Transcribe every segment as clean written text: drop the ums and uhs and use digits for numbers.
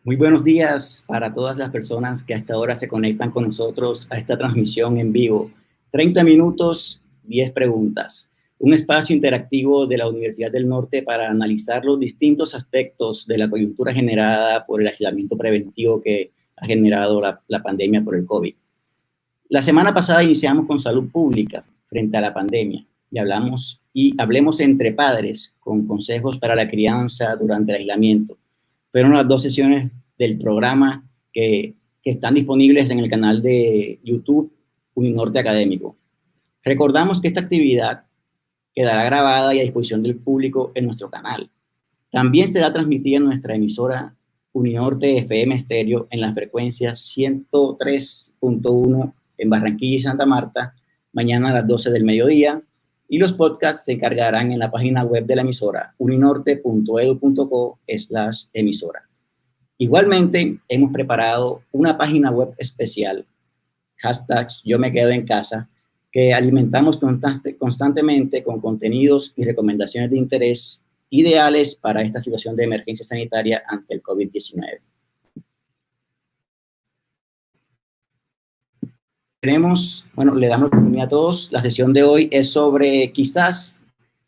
Muy buenos días para todas las personas que hasta ahora se conectan con nosotros a esta transmisión en vivo. 30 minutos, 10 preguntas. Un espacio interactivo de la Universidad del Norte para analizar los distintos aspectos de la coyuntura generada por el aislamiento preventivo que ha generado la pandemia por el COVID. La semana pasada iniciamos con salud pública frente a la pandemia y hablemos entre padres con consejos para la crianza durante el aislamiento. Fueron las 2 sesiones del programa que están disponibles en el canal de YouTube Uninorte Académico. Recordamos que esta actividad quedará grabada y a disposición del público en nuestro canal. También será transmitida en nuestra emisora Uninorte FM Estéreo en la frecuencia 103.1 en Barranquilla y Santa Marta, mañana a las 12 del mediodía, y los podcasts se cargarán en la página web de la emisora uninorte.edu.co/emisora. Igualmente, hemos preparado una página web especial, #Yo me quedo en casa, que alimentamos constantemente con contenidos y recomendaciones de interés ideales para esta situación de emergencia sanitaria ante el COVID-19. Le damos la bienvenida a todos. La sesión de hoy es sobre quizás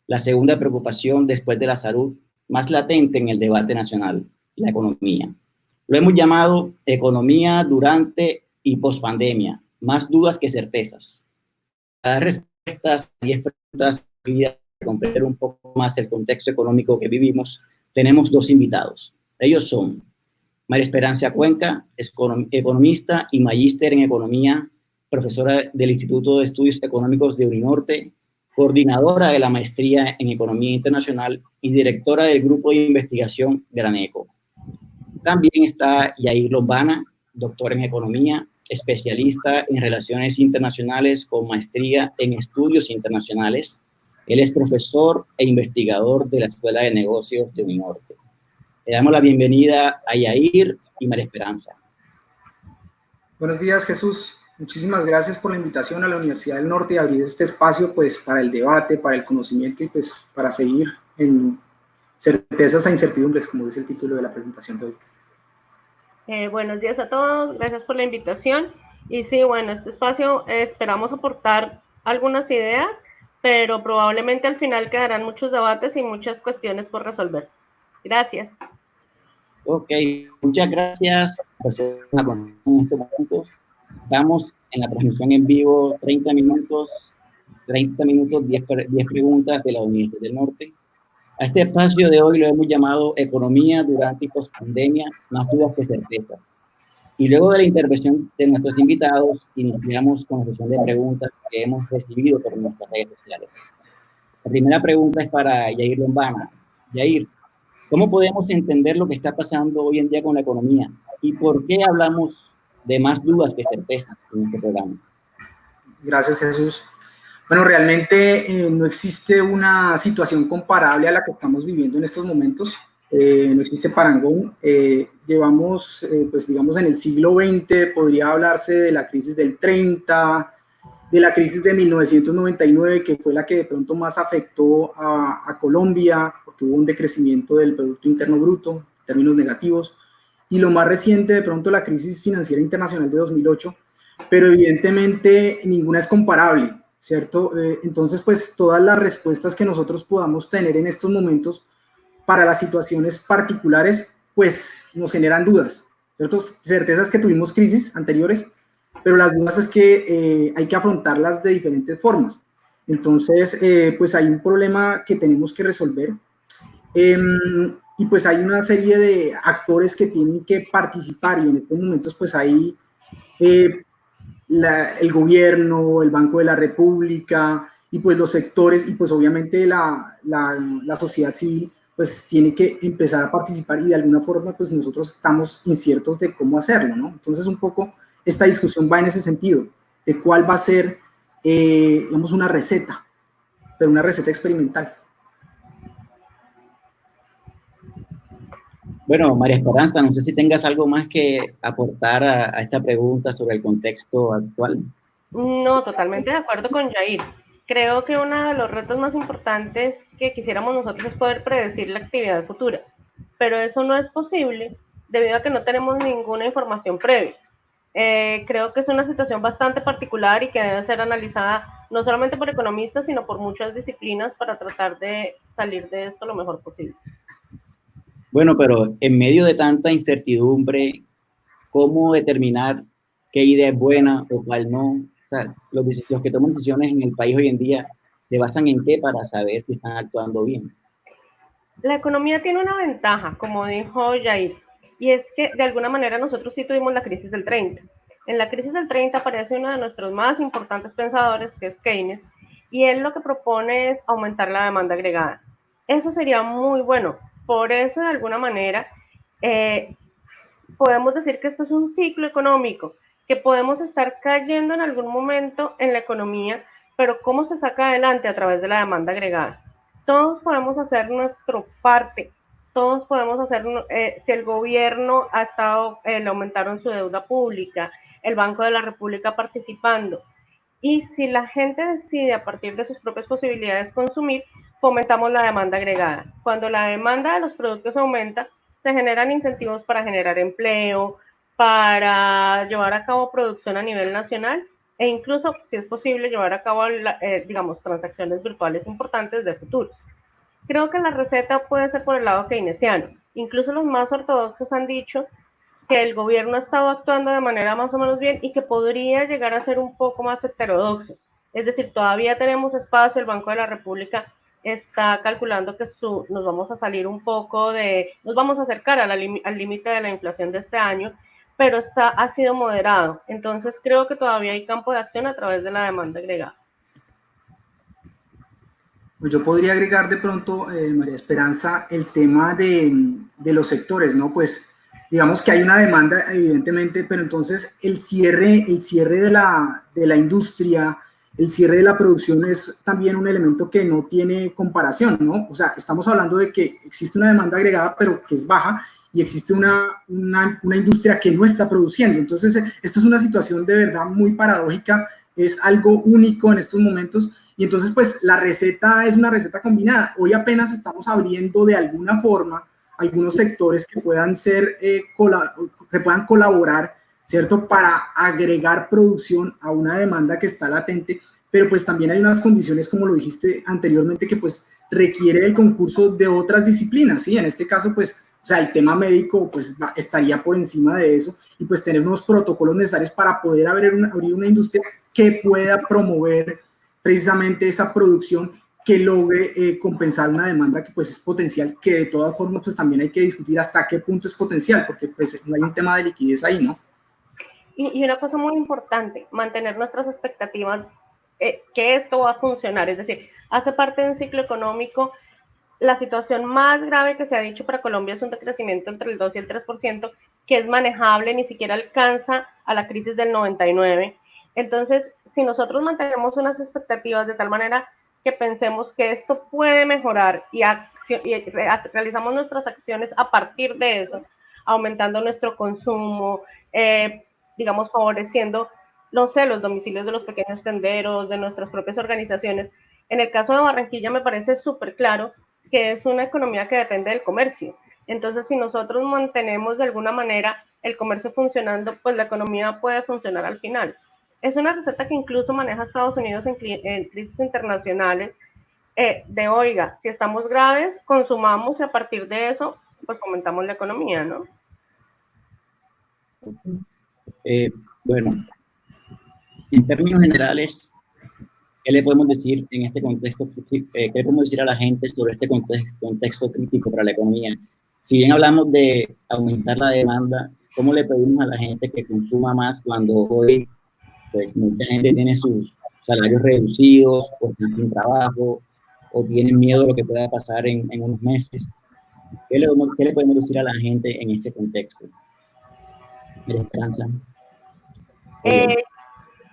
la segunda preocupación después de la salud más latente en el debate nacional, la economía. Lo hemos llamado economía durante y pospandemia, más dudas que certezas. Para dar respuestas a 10 preguntas para comprender un poco más el contexto económico que vivimos, tenemos 2 invitados. Ellos son María Esperanza Cuenca, economista y magíster en economía, profesora del Instituto de Estudios Económicos de Uninorte, coordinadora de la maestría en Economía Internacional y directora del Grupo de Investigación Graneco. También está Yair Lombana, doctor en Economía, especialista en Relaciones Internacionales con maestría en Estudios Internacionales. Él es profesor e investigador de la Escuela de Negocios de Uninorte. Le damos la bienvenida a Yair y María Esperanza. Buenos días, Jesús. Muchísimas gracias por la invitación a la Universidad del Norte y abrir este espacio pues, para el debate, para el conocimiento y pues, para seguir en certezas e incertidumbres, como dice el título de la presentación de hoy. Buenos días a todos, gracias por la invitación. Y sí, bueno, este espacio esperamos aportar algunas ideas, pero probablemente al final quedarán muchos debates y muchas cuestiones por resolver. Gracias. Ok, muchas gracias. Estamos en la transmisión en vivo, 30 minutos, 10 preguntas de la Universidad del Norte. A este espacio de hoy lo hemos llamado Economía durante y pospandemia, más dudas que certezas. Y luego de la intervención de nuestros invitados, iniciamos con la sesión de preguntas que hemos recibido por nuestras redes sociales. La primera pregunta es para Yair Lombana. Yair, ¿cómo podemos entender lo que está pasando hoy en día con la economía? ¿Y por qué hablamos de más dudas que certezas en este programa? Gracias, Jesús. Bueno, realmente no existe una situación comparable a la que estamos viviendo en estos momentos. No existe parangón. Llevamos, pues digamos, en el siglo XX, podría hablarse de la crisis del 30, de la crisis de 1999, que fue la que de pronto más afectó a Colombia, porque hubo un decrecimiento del Producto Interno Bruto, en términos negativos, y lo más reciente, de pronto, la crisis financiera internacional de 2008, pero evidentemente ninguna es comparable, ¿cierto? Entonces, pues todas las respuestas que nosotros podamos tener en estos momentos para las situaciones particulares, pues nos generan dudas, ¿cierto? Certezas que tuvimos crisis anteriores, pero las dudas es que hay que afrontarlas de diferentes formas. Entonces, pues hay un problema que tenemos que resolver y pues hay una serie de actores que tienen que participar y en estos momentos pues hay el gobierno, el Banco de la República y pues los sectores y pues obviamente la sociedad civil pues tiene que empezar a participar y de alguna forma pues nosotros estamos inciertos de cómo hacerlo, ¿no? Entonces un poco esta discusión va en ese sentido, de cuál va a ser, digamos, una receta, pero una receta experimental. Bueno, María Esperanza, no sé si tengas algo más que aportar a esta pregunta sobre el contexto actual. No, totalmente de acuerdo con Yair. Creo que uno de los retos más importantes que quisiéramos nosotros es poder predecir la actividad futura, pero eso no es posible debido a que no tenemos ninguna información previa. Creo que es una situación bastante particular y que debe ser analizada no solamente por economistas, sino por muchas disciplinas para tratar de salir de esto lo mejor posible. Bueno, pero en medio de tanta incertidumbre, ¿cómo determinar qué idea es buena o cuál no? O sea, los que toman decisiones en el país hoy en día se basan en qué para saber si están actuando bien. La economía tiene una ventaja, como dijo Jair, y es que de alguna manera nosotros sí tuvimos la crisis del 30. En la crisis del 30 aparece uno de nuestros más importantes pensadores, que es Keynes, y él lo que propone es aumentar la demanda agregada. Eso sería muy bueno. Por eso, de alguna manera, eh, podemos decir que esto es un ciclo económico, que podemos estar cayendo en algún momento en la economía, pero ¿cómo se saca adelante? A través de la demanda agregada. Todos podemos hacer nuestra parte, todos podemos hacer, si el gobierno ha estado, le aumentaron su deuda pública, el Banco de la República participando, y si la gente decide a partir de sus propias posibilidades consumir, fomentamos la demanda agregada. Cuando la demanda de los productos aumenta, se generan incentivos para generar empleo, para llevar a cabo producción a nivel nacional e incluso, si es posible, llevar a cabo, digamos, transacciones virtuales importantes de futuros. Creo que la receta puede ser por el lado keynesiano. Incluso los más ortodoxos han dicho que el gobierno ha estado actuando de manera más o menos bien y que podría llegar a ser un poco más heterodoxo. Es decir, todavía tenemos espacio, el Banco de la República está calculando que nos vamos a salir un poco nos vamos a acercar al límite de la inflación de este año, pero ha sido moderado. Entonces creo que todavía hay campo de acción a través de la demanda agregada. Pues yo podría agregar de pronto, María Esperanza, el tema de los sectores, ¿no? Pues digamos que hay una demanda, evidentemente, pero entonces el cierre de la industria, el cierre de la producción es también un elemento que no tiene comparación, ¿no? O sea, estamos hablando de que existe una demanda agregada, pero que es baja, y existe una industria que no está produciendo. Entonces, esto es una situación de verdad muy paradójica, es algo único en estos momentos. Y entonces, pues, la receta es una receta combinada. Hoy apenas estamos abriendo de alguna forma algunos sectores que puedan ser, que puedan colaborar, ¿cierto? Para agregar producción a una demanda que está latente, pero pues también hay unas condiciones, como lo dijiste anteriormente, que pues requiere el concurso de otras disciplinas, ¿sí? En este caso, pues, o sea, el tema médico, pues, estaría por encima de eso, y pues tener unos protocolos necesarios para poder abrir una industria que pueda promover precisamente esa producción que logre compensar una demanda que pues es potencial, que de todas formas pues también hay que discutir hasta qué punto es potencial, porque pues no hay un tema de liquidez ahí, ¿no? Y una cosa muy importante, mantener nuestras expectativas, que esto va a funcionar, es decir, hace parte de un ciclo económico. La situación más grave que se ha dicho para Colombia es un decrecimiento entre el 2 y el 3%, que es manejable, ni siquiera alcanza a la crisis del 99. Entonces, si nosotros mantenemos unas expectativas de tal manera que pensemos que esto puede mejorar y realizamos nuestras acciones a partir de eso, aumentando nuestro consumo, digamos, favoreciendo, no sé, los domicilios de los pequeños tenderos, de nuestras propias organizaciones. En el caso de Barranquilla me parece súper claro que es una economía que depende del comercio. Entonces, si nosotros mantenemos de alguna manera el comercio funcionando, pues la economía puede funcionar al final. Es una receta que incluso maneja Estados Unidos en crisis internacionales, de, oiga, si estamos graves, consumamos y a partir de eso, pues fomentamos la economía, ¿no? Bueno, en términos generales, ¿qué le podemos decir en este contexto? ¿Qué le podemos decir a la gente sobre este contexto crítico para la economía? Si bien hablamos de aumentar la demanda, ¿cómo le pedimos a la gente que consuma más cuando hoy pues mucha gente tiene sus salarios reducidos o están sin trabajo o tienen miedo de lo que pueda pasar en unos meses? ¿Qué le podemos decir a la gente en ese contexto? ¿De esperanza?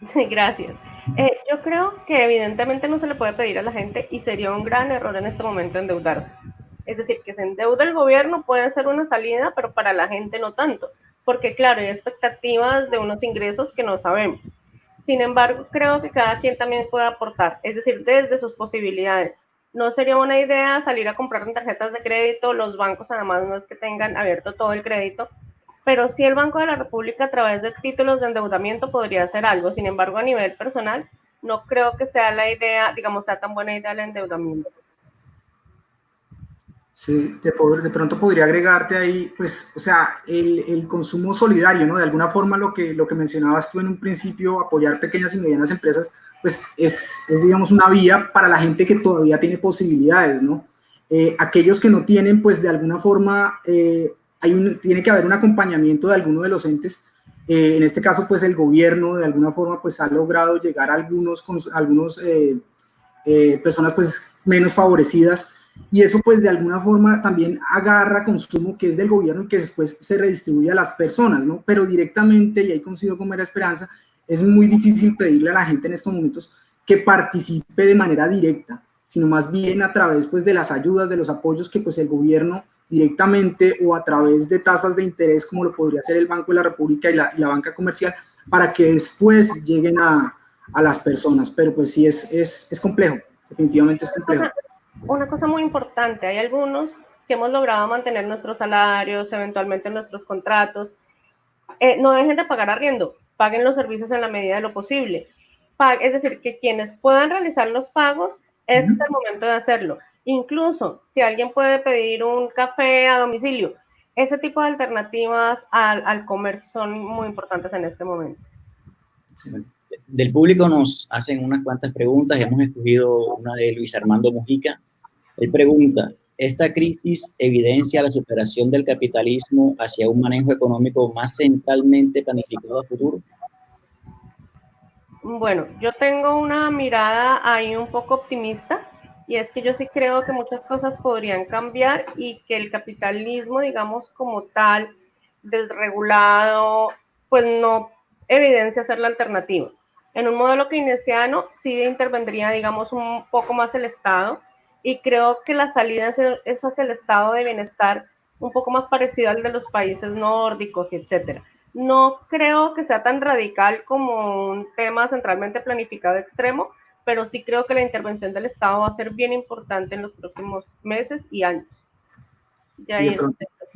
Sí, gracias. Yo creo que evidentemente no se le puede pedir a la gente y sería un gran error en este momento endeudarse. Es decir, que se endeude el gobierno puede ser una salida, pero para la gente no tanto, porque claro, hay expectativas de unos ingresos que no sabemos. Sin embargo, creo que cada quien también puede aportar, es decir, desde sus posibilidades. No sería buena idea salir a comprar en tarjetas de crédito, los bancos además no es que tengan abierto todo el crédito, pero sí el Banco de la República a través de títulos de endeudamiento podría hacer algo. Sin embargo, a nivel personal, no creo que sea la idea, digamos, sea tan buena idea el endeudamiento. Sí, de pronto podría agregarte ahí, pues, o sea, el consumo solidario, ¿no? De alguna forma lo que mencionabas tú en un principio, apoyar pequeñas y medianas empresas, pues digamos, una vía para la gente que todavía tiene posibilidades, ¿no? Aquellos que no tienen, pues, de alguna forma, tiene que haber un acompañamiento de alguno de los entes. En este caso, pues, el gobierno, de alguna forma, pues, ha logrado llegar a algunos personas, pues, menos favorecidas, y eso pues de alguna forma también agarra consumo que es del gobierno y que después se redistribuye a las personas, ¿no? Pero directamente, y ahí coincido con María Esperanza, es muy difícil pedirle a la gente en estos momentos que participe de manera directa, sino más bien a través pues de las ayudas, de los apoyos que pues el gobierno directamente o a través de tasas de interés como lo podría hacer el Banco de la República y la banca comercial, para que después lleguen a las personas. Pero pues sí es complejo, definitivamente es complejo. Una cosa muy importante, hay algunos que hemos logrado mantener nuestros salarios, eventualmente nuestros contratos, no dejen de pagar arriendo, paguen los servicios en la medida de lo posible. Es decir, que quienes puedan realizar los pagos, este es el momento de hacerlo. Incluso si alguien puede pedir un café a domicilio, ese tipo de alternativas al comer son muy importantes en este momento. Sí. Del público nos hacen unas cuantas preguntas, hemos escogido una de Luis Armando Mujica. Él pregunta, ¿esta crisis evidencia la superación del capitalismo hacia un manejo económico más centralmente planificado a futuro? Bueno, yo tengo una mirada ahí un poco optimista, y es que yo sí creo que muchas cosas podrían cambiar y que el capitalismo, digamos, como tal, desregulado, pues no evidencia ser la alternativa. En un modelo keynesiano sí intervendría, digamos, un poco más el Estado, y creo que la salida es hacia el estado de bienestar un poco más parecido al de los países nórdicos y etcétera. No creo que sea tan radical como un tema centralmente planificado extremo, pero sí creo que la intervención del Estado va a ser bien importante en los próximos meses y años. Y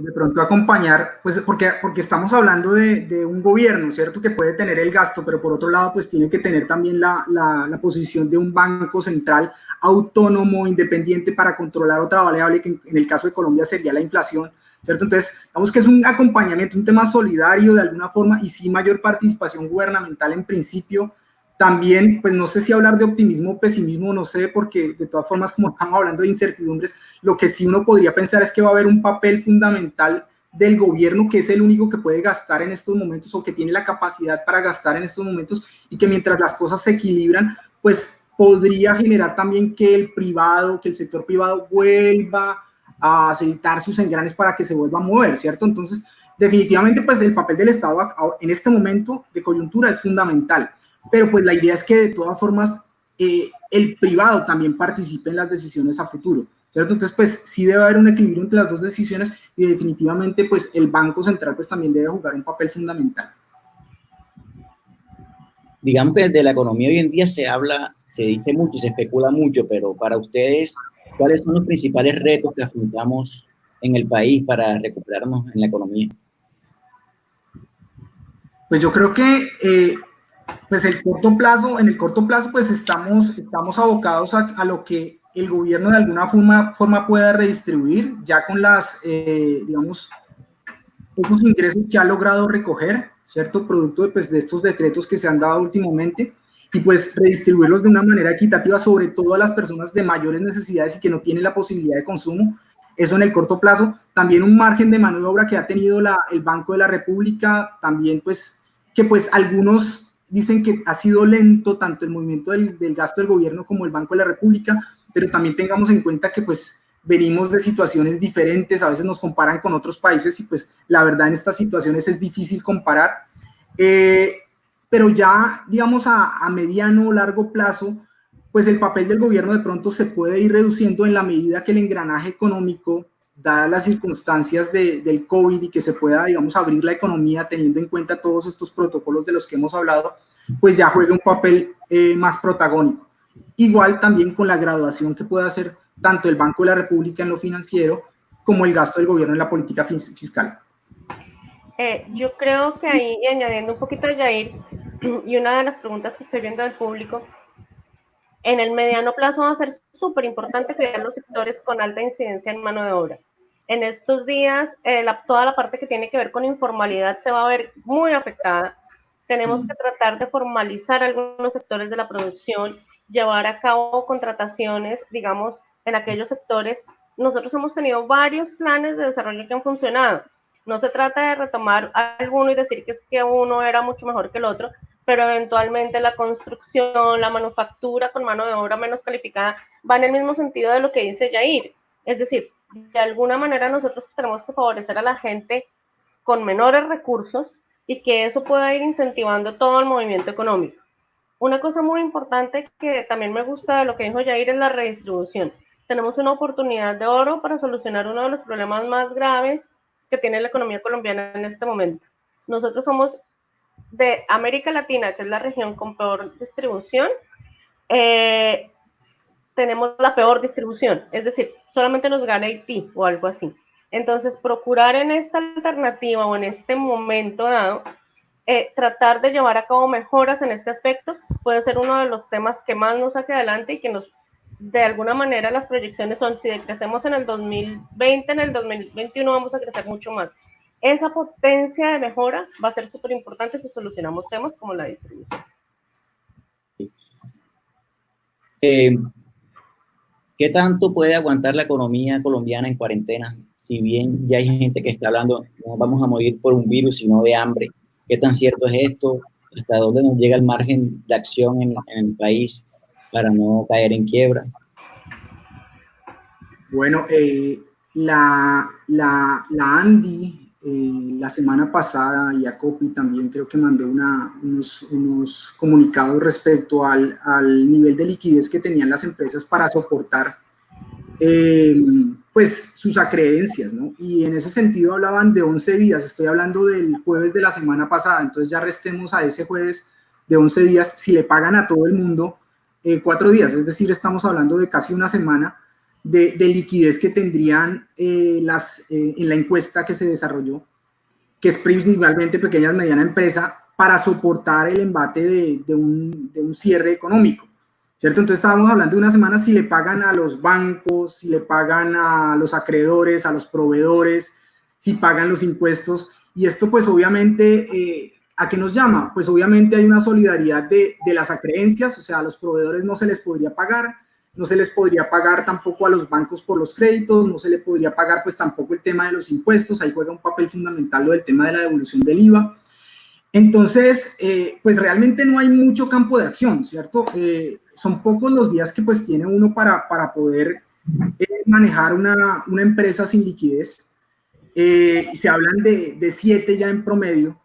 de pronto acompañar, pues porque estamos hablando de un gobierno, ¿cierto? Que puede tener el gasto, pero por otro lado, pues tiene que tener también la posición de un banco central autónomo, independiente, para controlar otra variable que en el caso de Colombia sería la inflación, ¿cierto? Entonces, digamos que es un acompañamiento, un tema solidario de alguna forma, y sí mayor participación gubernamental en principio. También, pues no sé si hablar de optimismo o pesimismo, no sé, porque de todas formas, como estamos hablando de incertidumbres, lo que sí uno podría pensar es que va a haber un papel fundamental del gobierno, que es el único que puede gastar en estos momentos o que tiene la capacidad para gastar en estos momentos, y que mientras las cosas se equilibran, pues podría generar también que el sector privado vuelva a aceitar sus engranes para que se vuelva a mover, ¿cierto? Entonces, definitivamente, pues el papel del Estado en este momento de coyuntura es fundamental. Pero pues la idea es que de todas formas el privado también participe en las decisiones a futuro, ¿cierto? Entonces pues sí debe haber un equilibrio entre las dos decisiones, y definitivamente pues el Banco Central pues también debe jugar un papel fundamental. Digamos que desde la economía hoy en día se dice mucho, se especula mucho, pero para ustedes, ¿cuáles son los principales retos que afrontamos en el país para recuperarnos en la economía? Pues yo creo que pues en el corto plazo pues estamos abocados a lo que el gobierno de alguna forma pueda redistribuir ya con digamos, esos ingresos que ha logrado recoger, ¿cierto? Producto de estos decretos que se han dado últimamente, y pues redistribuirlos de una manera equitativa, sobre todo a las personas de mayores necesidades y que no tienen la posibilidad de consumo. Eso en el corto plazo. También un margen de maniobra que ha tenido el Banco de la República, también pues que pues algunos dicen que ha sido lento tanto el movimiento del gasto del gobierno como el Banco de la República, pero también tengamos en cuenta que pues venimos de situaciones diferentes, a veces nos comparan con otros países y pues la verdad en estas situaciones es difícil comparar, pero ya digamos a mediano o largo plazo, pues el papel del gobierno de pronto se puede ir reduciendo en la medida que el engranaje económico, dadas las circunstancias del COVID, y que se pueda, digamos, abrir la economía teniendo en cuenta todos estos protocolos de los que hemos hablado, pues ya juegue un papel más protagónico. igual también con la graduación que puede hacer tanto el Banco de la República en lo financiero como el gasto del gobierno en la política fiscal. Yo creo que ahí, y añadiendo un poquito a Yair, y una de las preguntas que estoy viendo del público, en el mediano plazo va a ser súper importante cuidar los sectores con alta incidencia en mano de obra. En estos días, toda la parte que tiene que ver con informalidad se va a ver muy afectada. Tenemos que tratar de formalizar algunos sectores de la producción, llevar a cabo contrataciones, digamos, en aquellos sectores. Nosotros hemos tenido varios planes de desarrollo que han funcionado. No se trata de retomar alguno y decir que es que uno era mucho mejor que el otro, pero eventualmente la construcción, la manufactura con mano de obra menos calificada va en el mismo sentido de lo que dice Yair. Es decir, de alguna manera nosotros tenemos que favorecer a la gente con menores recursos y que eso pueda ir incentivando todo el movimiento económico. Una cosa muy importante que también me gusta de lo que dijo Yair es la redistribución. Tenemos una oportunidad de oro para solucionar uno de los problemas más graves que tiene la economía colombiana en este momento. Nosotros somos de América Latina, que es la región con peor distribución, tenemos la peor distribución, es decir, solamente nos gana Haití o algo así. Entonces, procurar en esta alternativa o en este momento dado, tratar de llevar a cabo mejoras en este aspecto puede ser uno de los temas que más nos saque adelante y que nos, de alguna manera, las proyecciones son, si crecemos en el 2020, en el 2021 vamos a crecer mucho más. Esa potencia de mejora va a ser súper importante si solucionamos temas como la distribución. ¿Qué tanto puede aguantar la economía colombiana en cuarentena? Si bien ya hay gente que está hablando, no vamos a morir por un virus, sino de hambre. ¿Qué tan cierto es esto? ¿Hasta dónde nos llega el margen de acción en el país para no caer en quiebra? Bueno, la ANDI la semana pasada y ACOPI también creo que mandó unos comunicados respecto al nivel de liquidez que tenían las empresas para soportar pues sus acreencias, ¿no? Y en ese sentido hablaban de 11 días, estoy hablando del jueves de la semana pasada, entonces ya restemos a ese jueves de 11 días, si le pagan a todo el mundo 4 días, es decir, estamos hablando de casi una semana de liquidez que tendrían en la encuesta que se desarrolló, que es principalmente pequeñas y medianas empresas, para soportar el embate de un cierre económico, ¿cierto? Entonces estábamos hablando de una semana si le pagan a los bancos, si le pagan a los acreedores, a los proveedores, si pagan los impuestos, y esto pues obviamente, ¿a qué nos llama? Pues obviamente hay una solidaridad de las acreencias, o sea, a los proveedores no se les podría pagar, no se les podría pagar tampoco a los bancos por los créditos, no se le podría pagar pues tampoco el tema de los impuestos, ahí juega un papel fundamental lo del tema de la devolución del IVA. Entonces, pues realmente no hay mucho campo de acción, ¿cierto? Son pocos los días que pues tiene uno para poder manejar una empresa sin liquidez. Se hablan de 7 ya en promedio.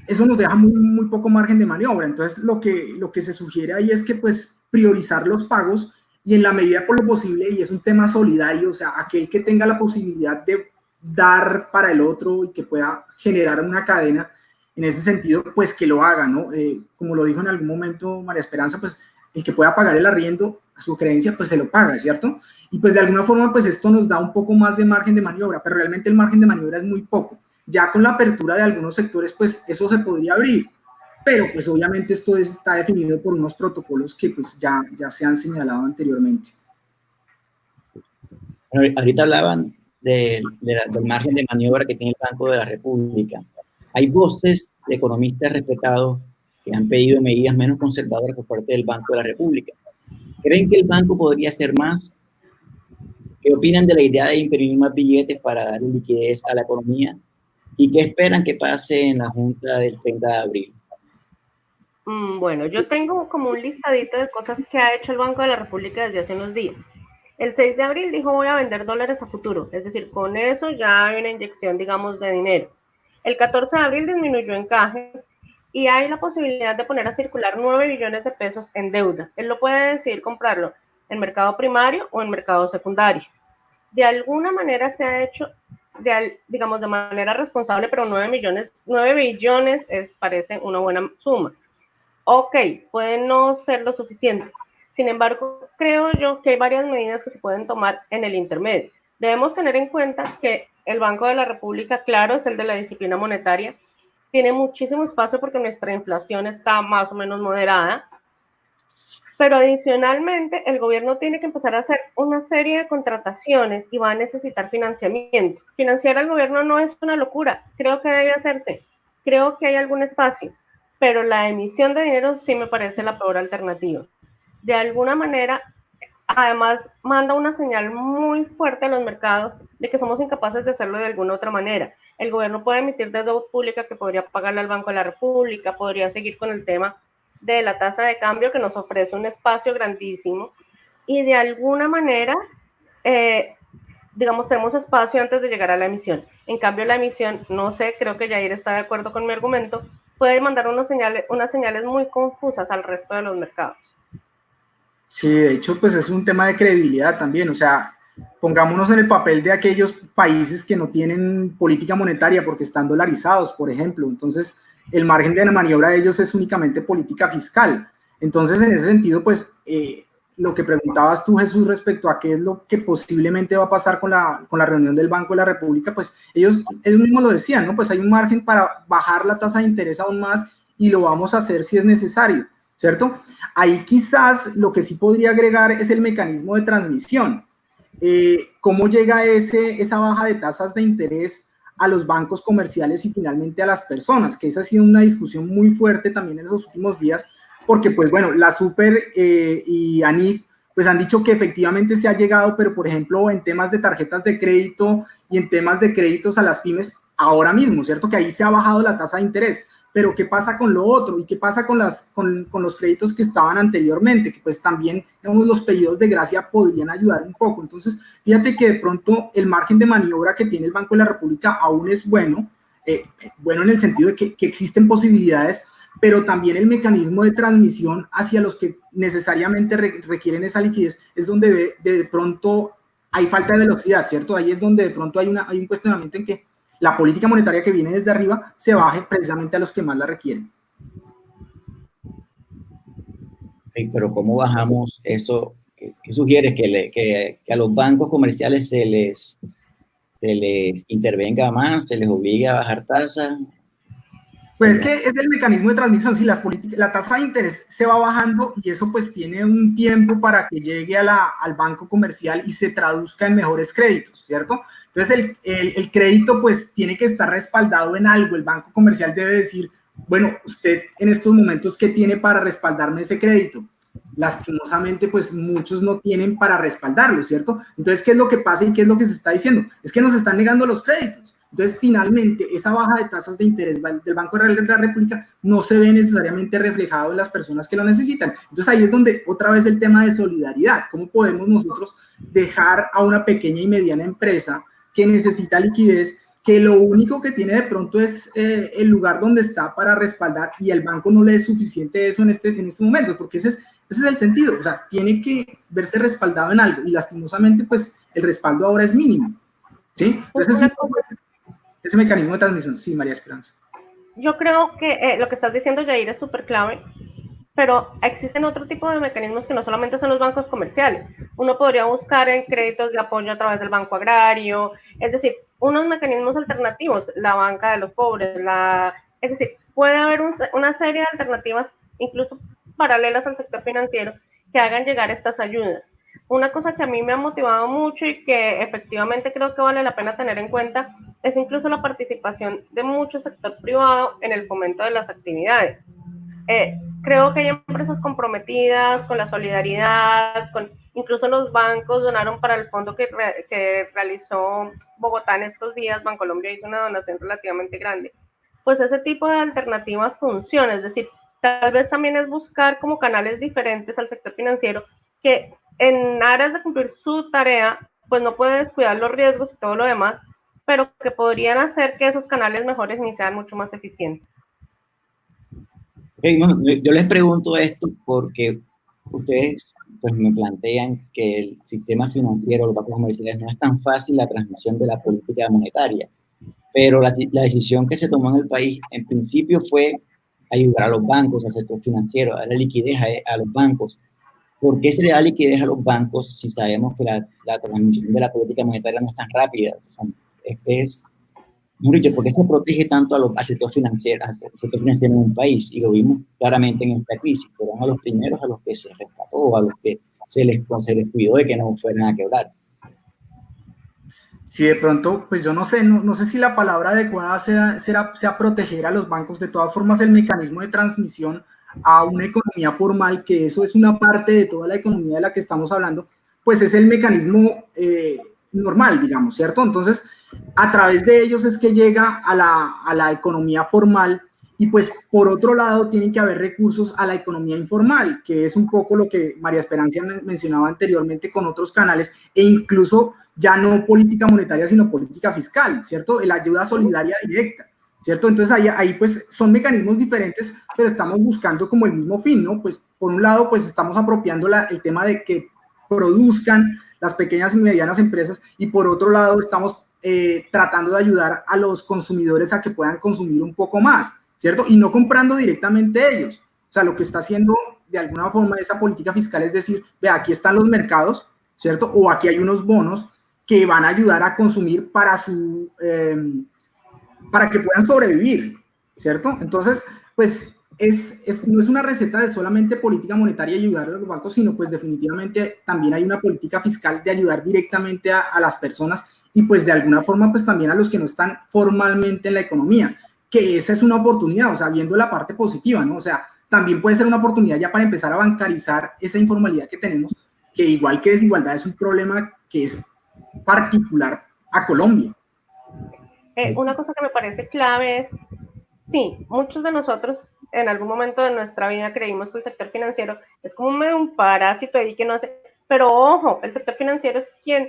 Eso nos deja muy poco margen de maniobra. Entonces, lo que se sugiere ahí es que pues priorizar los pagos y en la medida por lo posible, y es un tema solidario, o sea, aquel que tenga la posibilidad de dar para el otro y que pueda generar una cadena, en ese sentido, pues que lo haga, ¿no? Como lo dijo en algún momento María Esperanza, pues el que pueda pagar el arriendo a su creencia, pues se lo paga, ¿cierto? Y pues de alguna forma, pues esto nos da un poco más de margen de maniobra, pero realmente el margen de maniobra es muy poco. Ya con la apertura de algunos sectores, pues eso se podría abrir, pero pues obviamente esto está definido por unos protocolos que pues ya se han señalado anteriormente. Bueno, ahorita hablaban del margen de maniobra que tiene el Banco de la República. Hay voces de economistas respetados que han pedido medidas menos conservadoras por parte del Banco de la República. ¿Creen que el banco podría hacer más? ¿Qué opinan de la idea de imprimir más billetes para dar liquidez a la economía? ¿Y qué esperan que pase en la Junta del 30 de abril? Bueno, yo tengo como un listadito de cosas que ha hecho el Banco de la República desde hace unos días. El 6 de abril dijo voy a vender dólares a futuro, es decir, con eso ya hay una inyección, digamos, de dinero. El 14 de abril disminuyó encajes y hay la posibilidad de poner a circular 9 billones de pesos en deuda. Él lo puede decidir comprarlo en mercado primario o en mercado secundario. De alguna manera se ha hecho, digamos, de manera responsable, pero 9 billones parece una buena suma. Ok, puede no ser lo suficiente, Sin embargo, creo yo que hay varias medidas que se pueden tomar en el intermedio. Debemos tener en cuenta que el Banco de la República, claro, es el de la disciplina monetaria, tiene muchísimo espacio porque nuestra inflación está más o menos moderada, pero adicionalmente el gobierno tiene que empezar a hacer una serie de contrataciones y va a necesitar financiamiento. Financiar al gobierno no es una locura, creo que debe hacerse, creo que hay algún espacio, pero la emisión de dinero sí me parece la peor alternativa. De alguna manera, además, manda una señal muy fuerte a los mercados de que somos incapaces de hacerlo de alguna otra manera. El gobierno puede emitir deuda pública que podría pagarle al Banco de la República, podría seguir con el tema de la tasa de cambio que nos ofrece un espacio grandísimo y de alguna manera, digamos, tenemos espacio antes de llegar a la emisión. En cambio, la emisión, no sé, creo que Jair está de acuerdo con mi argumento, puede mandar unas señales muy confusas al resto de los mercados. Sí, de hecho, pues es un tema de credibilidad también, o sea, pongámonos en el papel de aquellos países que no tienen política monetaria porque están dolarizados, por ejemplo, entonces el margen de la maniobra de ellos es únicamente política fiscal. Entonces, en ese sentido, pues, lo que preguntabas tú, Jesús, respecto a qué es lo que posiblemente va a pasar con la reunión del Banco de la República, pues ellos mismos lo decían, ¿no? Pues hay un margen para bajar la tasa de interés aún más y lo vamos a hacer si es necesario, ¿cierto? Ahí quizás lo que sí podría agregar es el mecanismo de transmisión. ¿Cómo llega esa baja de tasas de interés a los bancos comerciales y finalmente a las personas? Que esa ha sido una discusión muy fuerte también en los últimos días, porque pues bueno, la Super y ANIF pues han dicho que efectivamente se ha llegado, pero por ejemplo en temas de tarjetas de crédito y en temas de créditos a las pymes ahora mismo, ¿cierto? Que ahí se ha bajado la tasa de interés. Pero ¿qué pasa con lo otro? ¿Y qué pasa con los créditos que estaban anteriormente? Que pues también, digamos, los pedidos de gracia podrían ayudar un poco. Entonces, fíjate que de pronto el margen de maniobra que tiene el Banco de la República aún es bueno, bueno en el sentido de que existen posibilidades, pero también el mecanismo de transmisión hacia los que necesariamente requieren esa liquidez es donde de pronto hay falta de velocidad, ¿cierto? Ahí es donde de pronto hay un cuestionamiento en que la política monetaria que viene desde arriba se baje precisamente a los que más la requieren. Okay, pero ¿cómo bajamos eso? ¿Qué sugieres? ¿Que a los bancos comerciales se les intervenga más, se les obligue a bajar tasas? Pues es que es el mecanismo de transmisión, si la tasa de interés se va bajando y eso pues tiene un tiempo para que llegue al banco comercial y se traduzca en mejores créditos, ¿cierto? Entonces el crédito pues tiene que estar respaldado en algo, el banco comercial debe decir, bueno, usted en estos momentos, ¿qué tiene para respaldarme ese crédito? Lastimosamente pues muchos no tienen para respaldarlo, ¿cierto? Entonces, ¿qué es lo que pasa y qué es lo que se está diciendo? Es que nos están negando los créditos. Entonces, finalmente, esa baja de tasas de interés del Banco de la República no se ve necesariamente reflejado en las personas que lo necesitan. Entonces, ahí es donde otra vez el tema de solidaridad. ¿Cómo podemos nosotros dejar a una pequeña y mediana empresa que necesita liquidez, que lo único que tiene de pronto es el lugar donde está para respaldar y el banco no le es suficiente eso en este momento? Porque ese es el sentido. O sea, tiene que verse respaldado en algo y lastimosamente, pues, el respaldo ahora es mínimo. ¿Sí? Entonces, ese mecanismo de transmisión. Sí, María Esperanza. Yo creo que lo que estás diciendo, Jair, es súper clave, pero existen otro tipo de mecanismos que no solamente son los bancos comerciales. Uno podría buscar en créditos de apoyo a través del Banco Agrario, es decir, unos mecanismos alternativos, la banca de los pobres, es decir, puede haber una serie de alternativas, incluso paralelas al sector financiero, que hagan llegar estas ayudas. Una cosa que a mí me ha motivado mucho y que efectivamente creo que vale la pena tener en cuenta es incluso la participación de mucho sector privado en el fomento de las actividades. Creo que hay empresas comprometidas con la solidaridad, incluso los bancos donaron para el fondo que realizó Bogotá en estos días. Bancolombia hizo una donación relativamente grande. Pues ese tipo de alternativas funciona, es decir, tal vez también es buscar como canales diferentes al sector financiero que en aras de cumplir su tarea, pues no puede descuidar los riesgos y todo lo demás, pero que podrían hacer que esos canales mejores y sean mucho más eficientes. Okay, bueno, yo les pregunto esto porque ustedes pues, me plantean que el sistema financiero, los bancos comerciales, no es tan fácil la transmisión de la política monetaria, pero la decisión que se tomó en el país en principio fue ayudar a los bancos, al sector financiero, a dar liquidez a los bancos. ¿Por qué se le da liquidez a los bancos si sabemos que la transmisión de la política monetaria no es tan rápida? O sea, ¿por qué se protege tanto al sector financiero en un país? Y lo vimos claramente en esta crisis. Fueron a los primeros a los que se rescató, a los que se les cuidó de que no fueran a quebrar. Si de pronto, pues yo no sé si la palabra adecuada sea proteger a los bancos. De todas formas, el mecanismo de transmisión a una economía formal, que eso es una parte de toda la economía de la que estamos hablando, pues es el mecanismo normal, digamos, ¿cierto? Entonces, a través de ellos es que llega a la economía formal, y pues por otro lado tienen que haber recursos a la economía informal, que es un poco lo que María Esperanza mencionaba anteriormente con otros canales, e incluso ya no política monetaria, sino política fiscal, ¿cierto? La ayuda solidaria directa, ¿cierto? Entonces ahí pues son mecanismos diferentes, pero estamos buscando como el mismo fin, ¿no? Pues por un lado pues estamos apropiando el tema de que produzcan las pequeñas y medianas empresas, y por otro lado estamos tratando de ayudar a los consumidores a que puedan consumir un poco más, ¿cierto? Y no comprando directamente ellos. O sea, lo que está haciendo de alguna forma esa política fiscal es decir, vea, aquí están los mercados, ¿cierto? O aquí hay unos bonos que van a ayudar a consumir para que puedan sobrevivir, ¿cierto? Entonces, pues no es una receta de solamente política monetaria y ayudar a los bancos, sino pues definitivamente también hay una política fiscal de ayudar directamente a las personas, y pues de alguna forma pues también a los que no están formalmente en la economía, que esa es una oportunidad, o sea, viendo la parte positiva, ¿no? O sea, también puede ser una oportunidad ya para empezar a bancarizar esa informalidad que tenemos, que igual que desigualdad es un problema que es particular a Colombia. Una cosa que me parece clave es, sí, muchos de nosotros en algún momento de nuestra vida creímos que el sector financiero es como un parásito ahí que no hace, pero ojo, el sector financiero es quien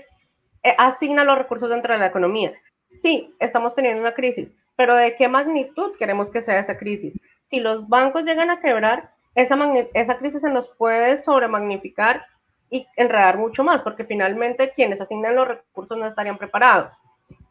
asigna los recursos dentro de la economía. Sí, estamos teniendo una crisis, pero ¿de qué magnitud queremos que sea esa crisis? Si los bancos llegan a quebrar, esa crisis se nos puede sobremagnificar y enredar mucho más, porque finalmente quienes asignan los recursos no estarían preparados.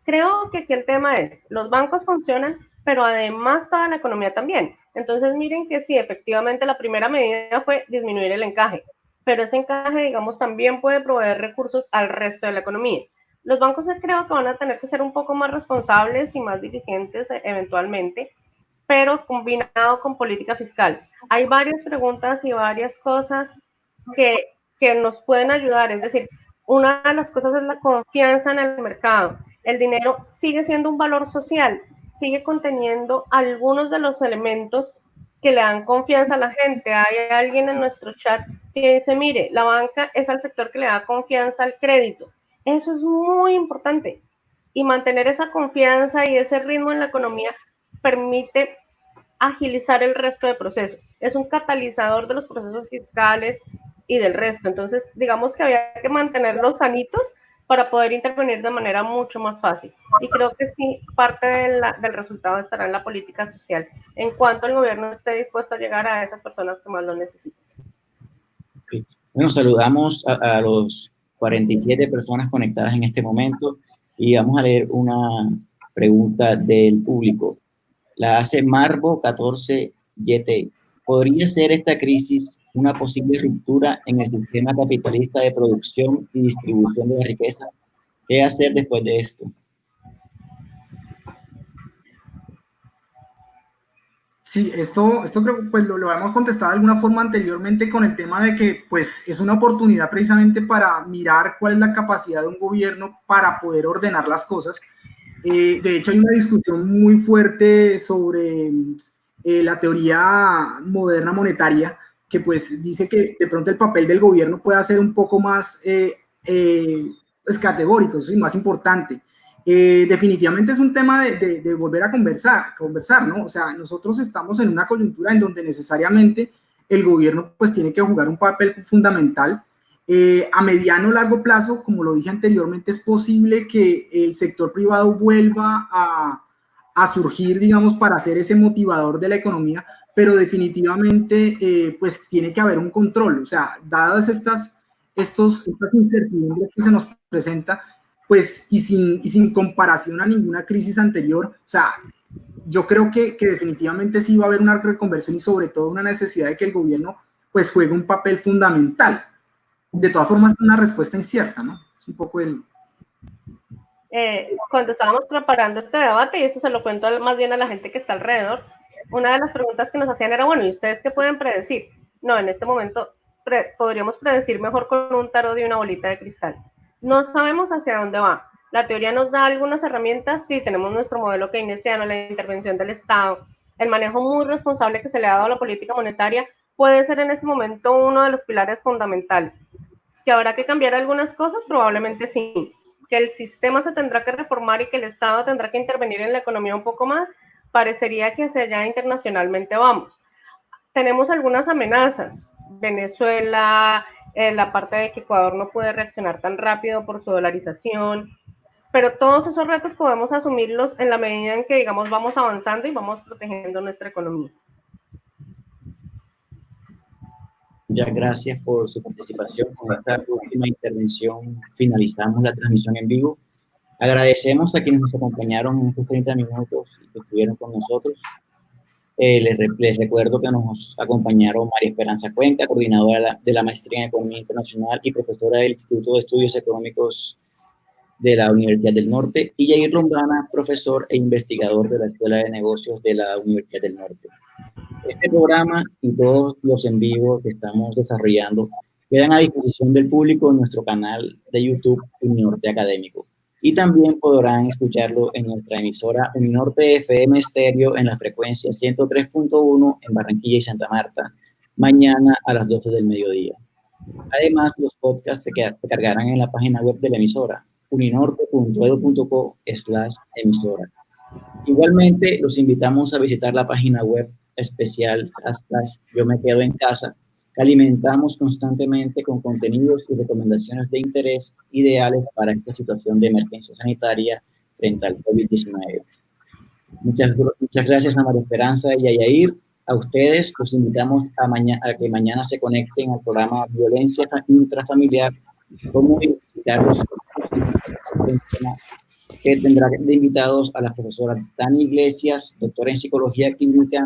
Creo que aquí el tema es, los bancos funcionan, pero además toda la economía también. Entonces miren que sí, efectivamente la primera medida fue disminuir el encaje, pero ese encaje, digamos, también puede proveer recursos al resto de la economía. Los bancos creo que van a tener que ser un poco más responsables y más diligentes eventualmente, pero combinado con política fiscal. Hay varias preguntas y varias cosas que nos pueden ayudar, es decir, una de las cosas es la confianza en el mercado. El dinero sigue siendo un valor social, sigue conteniendo algunos de los elementos que le dan confianza a la gente. Hay alguien en nuestro chat que dice, mire, la banca es el sector que le da confianza al crédito. Eso es muy importante. Y mantener esa confianza y ese ritmo en la economía permite agilizar el resto de procesos. Es un catalizador de los procesos fiscales y del resto. Entonces, digamos que había que mantenerlos sanitos para poder intervenir de manera mucho más fácil. Y creo que sí, parte del resultado estará en la política social, en cuanto el gobierno esté dispuesto a llegar a esas personas que más lo necesitan. Okay. Bueno, saludamos a los 47 personas conectadas en este momento y vamos a leer una pregunta del público. La hace Marbo 14 YT. ¿Podría ser esta crisis una posible ruptura en el sistema capitalista de producción y distribución de la riqueza? ¿Qué hacer después de esto? Sí, esto creo que pues lo hemos contestado de alguna forma anteriormente con el tema de que pues es una oportunidad precisamente para mirar cuál es la capacidad de un gobierno para poder ordenar las cosas. De hecho, hay una discusión muy fuerte sobre la teoría moderna monetaria, que pues dice que de pronto el papel del gobierno puede ser un poco más pues categórico, ¿sí? Más importante. Definitivamente es un tema de volver a conversar, ¿no? O sea, nosotros estamos en una coyuntura en donde necesariamente el gobierno pues tiene que jugar un papel fundamental. A mediano o largo plazo, como lo dije anteriormente, es posible que el sector privado vuelva a surgir, digamos, para ser ese motivador de la economía, pero definitivamente pues tiene que haber un control. O sea, dadas estas incertidumbres que se nos presenta, pues y sin comparación a ninguna crisis anterior, o sea, yo creo que definitivamente sí va a haber una reconversión y sobre todo una necesidad de que el gobierno pues juega un papel fundamental. De todas formas, es una respuesta incierta, ¿no? Es un poco el... Cuando estábamos preparando este debate, y esto se lo cuento más bien a la gente que está alrededor, una de las preguntas que nos hacían era, bueno, ¿y ustedes qué pueden predecir? No, en este momento podríamos predecir mejor con un tarot y una bolita de cristal. No sabemos hacia dónde va. La teoría nos da algunas herramientas, sí, tenemos nuestro modelo keynesiano, la intervención del Estado, el manejo muy responsable que se le ha dado a la política monetaria, puede ser en este momento uno de los pilares fundamentales. ¿Que habrá que cambiar algunas cosas? Probablemente sí. ¿Que el sistema se tendrá que reformar y que el Estado tendrá que intervenir en la economía un poco más? Parecería que hacia allá internacionalmente vamos. Tenemos algunas amenazas. Venezuela, la parte de que Ecuador no puede reaccionar tan rápido por su dolarización, pero todos esos retos podemos asumirlos en la medida en que, digamos, vamos avanzando y vamos protegiendo nuestra economía. Muchas gracias por su participación. Con esta última intervención finalizamos la transmisión en vivo. Agradecemos a quienes nos acompañaron en estos 30 minutos y que estuvieron con nosotros. Les recuerdo que nos acompañaron María Esperanza Cuenca, coordinadora de la Maestría en Economía Internacional y profesora del Instituto de Estudios Económicos de la Universidad del Norte, y Yair Lombana, profesor e investigador de la Escuela de Negocios de la Universidad del Norte. Este programa y todos los en vivo que estamos desarrollando quedan a disposición del público en nuestro canal de YouTube Uninorte Académico, y también podrán escucharlo en nuestra emisora Uninorte FM Estéreo en la frecuencia 103.1 en Barranquilla y Santa Marta, mañana a las 12 del mediodía. Además, los podcasts se cargarán en la página web de la emisora, uninorte.edu.co/emisora. Igualmente, los invitamos a visitar la página web especial #Yo me quedo en casa, que alimentamos constantemente con contenidos y recomendaciones de interés ideales para esta situación de emergencia sanitaria frente al COVID-19. Muchas gracias a María Esperanza y a Yair. A ustedes los invitamos a que mañana se conecten al programa Violencia Intrafamiliar, cómo identificar los que tendrá de invitados a las profesoras Dani Iglesias, doctora en Psicología Clínica,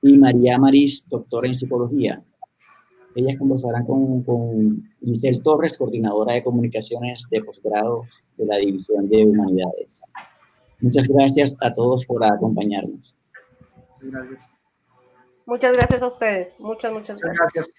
y María Maris, doctora en Psicología. Ellas conversarán con Giselle Torres, coordinadora de comunicaciones de posgrado de la División de Humanidades. Muchas gracias a todos por acompañarnos. Gracias. Muchas gracias a ustedes. Muchas gracias. Gracias.